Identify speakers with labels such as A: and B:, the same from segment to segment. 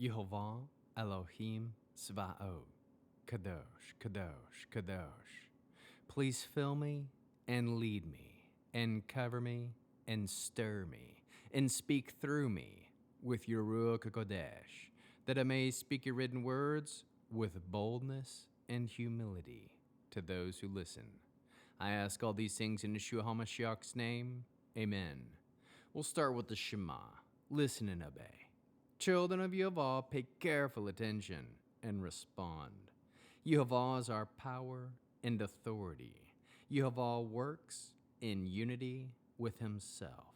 A: Yehovah Elohim S'vaot, Kadosh, Kadosh, Kadosh. Please fill me and lead me and cover me and stir me and speak through me with your Ruach HaKodesh, that I may speak your written words with boldness and humility to those who listen. I ask all these things in Yeshua HaMashiach's name. Amen. We'll start with the Shema. Listen and obey. Children of Yehovah, pay careful attention and respond. Yehovah is our power and authority. Yehovah works in unity with himself.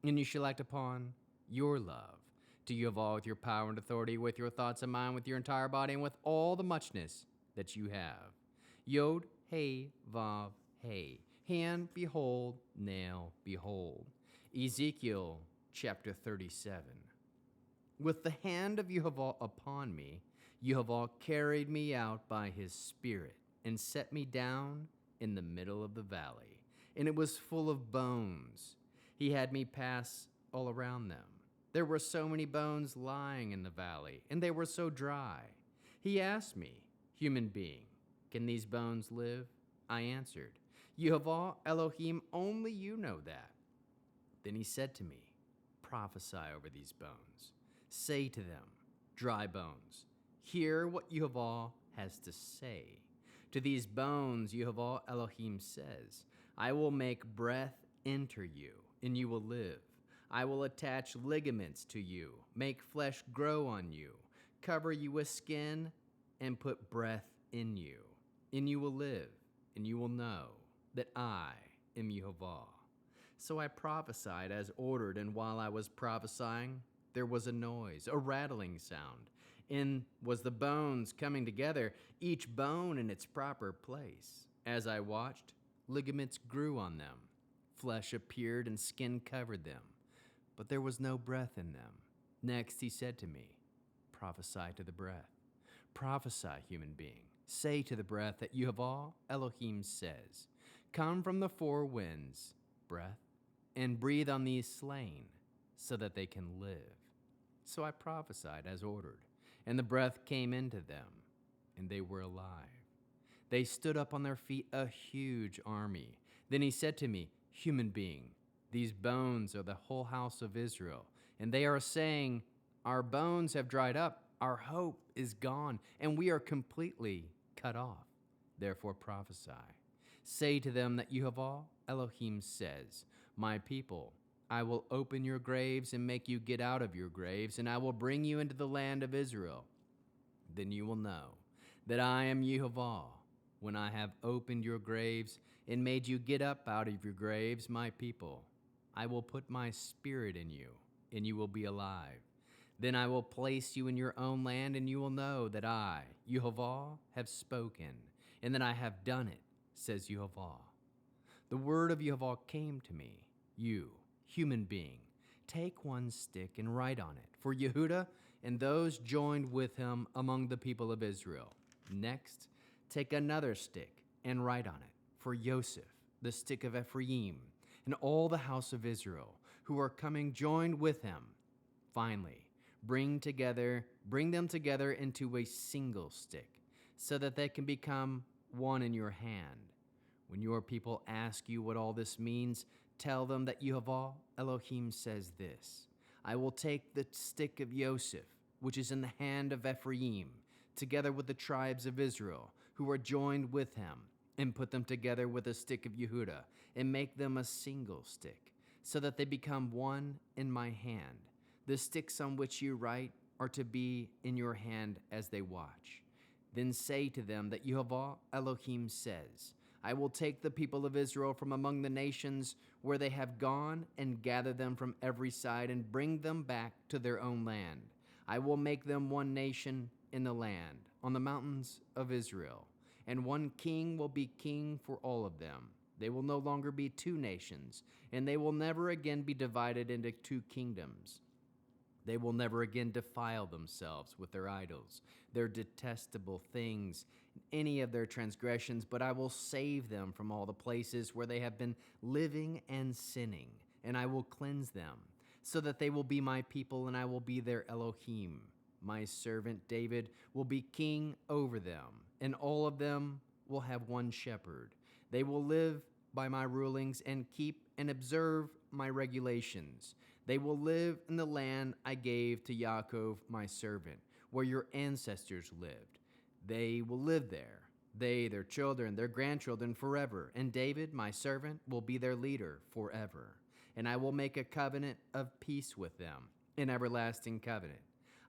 A: And you shall act upon your love to Yehovah with your power and authority, with your thoughts and mind, with your entire body, and with all the muchness that you have. Yod, He, Vav, He. Hand, behold, nail, behold. Ezekiel chapter 37. With the hand of Yehovah upon me, Yehovah carried me out by his spirit and set me down in the middle of the valley, and it was full of bones. He had me pass all around them. There were so many bones lying in the valley, and they were so dry. He asked me, human being, can these bones live? I answered, Yehovah Elohim, only you know that. Then he said to me, prophesy over these bones. Say to them, dry bones, hear what Yehovah has to say. To these bones, Yehovah Elohim says, I will make breath enter you, and you will live. I will attach ligaments to you, make flesh grow on you, cover you with skin, and put breath in you. And you will live, and you will know that I am Yehovah. So I prophesied as ordered, and while I was prophesying, there was a noise, a rattling sound, and was the bones coming together, each bone in its proper place. As I watched, ligaments grew on them, flesh appeared, and skin covered them, but there was no breath in them. Next he said to me, prophesy to the breath. Prophesy, human being. Say to the breath that Yehovah Elohim says, come from the four winds, breath, and breathe on these slain, so that they can live. So I prophesied as ordered, and the breath came into them, and they were alive. They stood up on their feet, a huge army. Then he said to me, human being, these bones are the whole house of Israel, and they are saying, our bones have dried up, our hope is gone, and we are completely cut off. Therefore prophesy. Say to them that Yehovah Elohim says, my people, I will open your graves and make you get out of your graves, and I will bring you into the land of Israel. Then you will know that I am Yehovah, when I have opened your graves and made you get up out of your graves, my people. I will put my spirit in you, and you will be alive. Then I will place you in your own land, and you will know that I, Yehovah, have spoken, and that I have done it, says Yehovah. The word of Yehovah came to me, you, human being, take one stick and write on it for Yehudah and those joined with him among the people of Israel. Next, take another stick and write on it for Yosef, the stick of Ephraim, and all the house of Israel who are coming joined with him. Finally, bring them together into a single stick, so that they can become one in your hand. When your people ask you what all this means, tell them that Yehovah Elohim says this, I will take the stick of Yosef, which is in the hand of Ephraim, together with the tribes of Israel, who are joined with him, and put them together with the stick of Yehudah, and make them a single stick, so that they become one in my hand. The sticks on which you write are to be in your hand as they watch. Then say to them that Yehovah Elohim says, I will take the people of Israel from among the nations where they have gone and gather them from every side and bring them back to their own land. I will make them one nation in the land, on the mountains of Israel, and one king will be king for all of them. They will no longer be two nations, and they will never again be divided into two kingdoms. They will never again defile themselves with their idols, their detestable things, any of their transgressions, but I will save them from all the places where they have been living and sinning, and I will cleanse them, so that they will be my people, and I will be their Elohim. my servant David, will be king over them, and all of them will have one shepherd. They will live by my rulings and keep and observe my regulations. They will live in the land I gave to Yaakov, my servant, where your ancestors lived. They will live there, they, their children, their grandchildren forever. And David, my servant, will be their leader forever. And I will make a covenant of peace with them, an everlasting covenant.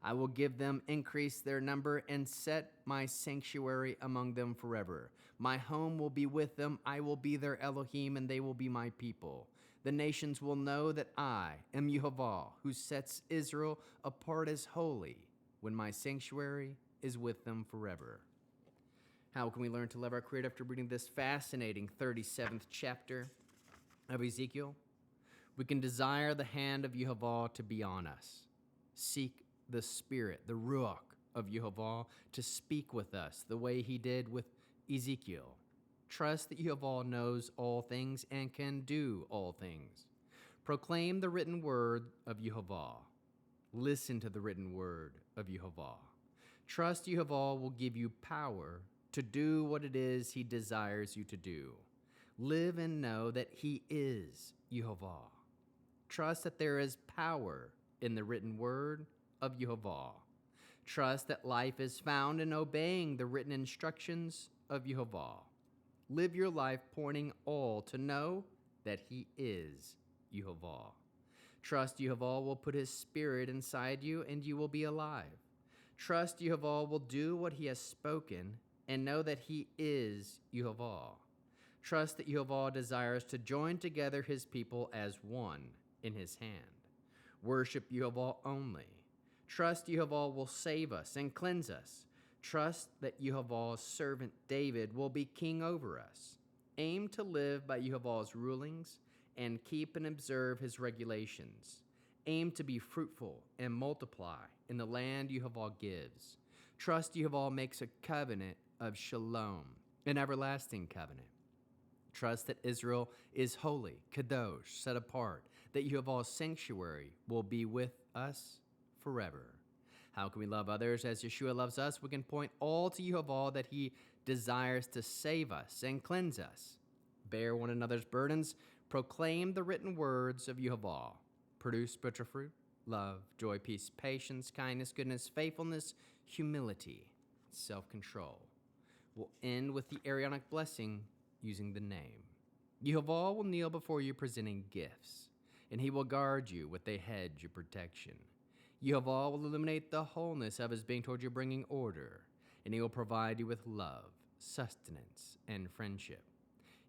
A: I will give them increase their number and set my sanctuary among them forever. My home will be with them. I will be their Elohim, and they will be my people. The nations will know that I am Yehovah, who sets Israel apart as holy, when my sanctuary is with them forever. How can we learn to love our Creator after reading this fascinating 37th chapter of Ezekiel? We can desire the hand of Yehovah to be on us. Seek the Spirit, the Ruach of Yehovah, to speak with us the way he did with Ezekiel. Trust that Yehovah knows all things and can do all things. Proclaim the written word of Yehovah. Listen to the written word of Yehovah. Trust Yehovah will give you power to do what it is he desires you to do. Live and know that he is Yehovah. Trust that there is power in the written word of Yehovah. Trust that life is found in obeying the written instructions of Yehovah. Live your life pointing all to know that he is Yehovah. Trust Yehovah will put his spirit inside you and you will be alive. Trust Yehovah will do what he has spoken and know that he is Yehovah. Trust that Yehovah desires to join together his people as one in his hand. Worship Yehovah only. Trust Yehovah will save us and cleanse us. Trust that Yehovah's servant David will be king over us. Aim to live by Yehovah's rulings and keep and observe his regulations. Aim to be fruitful and multiply in the land Yehovah gives. Trust Yehovah makes a covenant of shalom, an everlasting covenant. Trust that Israel is holy, kadosh, set apart, that Yehovah's sanctuary will be with us forever. How can we love others as Yeshua loves us? We can point all to Yehovah that he desires to save us and cleanse us. Bear one another's burdens. Proclaim the written words of Yehovah. Produce spiritual fruit, love, joy, peace, patience, kindness, goodness, faithfulness, humility, self-control. We'll end with the Aaronic blessing using the name. Yehovah will kneel before you presenting gifts, and he will guard you with a hedge of protection. Yehovah will illuminate the wholeness of his being toward you, bringing order, and he will provide you with love, sustenance, and friendship.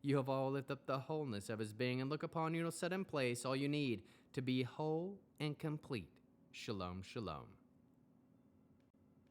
A: Yehovah will lift up the wholeness of his being and look upon you and will set in place all you need to be whole and complete. Shalom, shalom.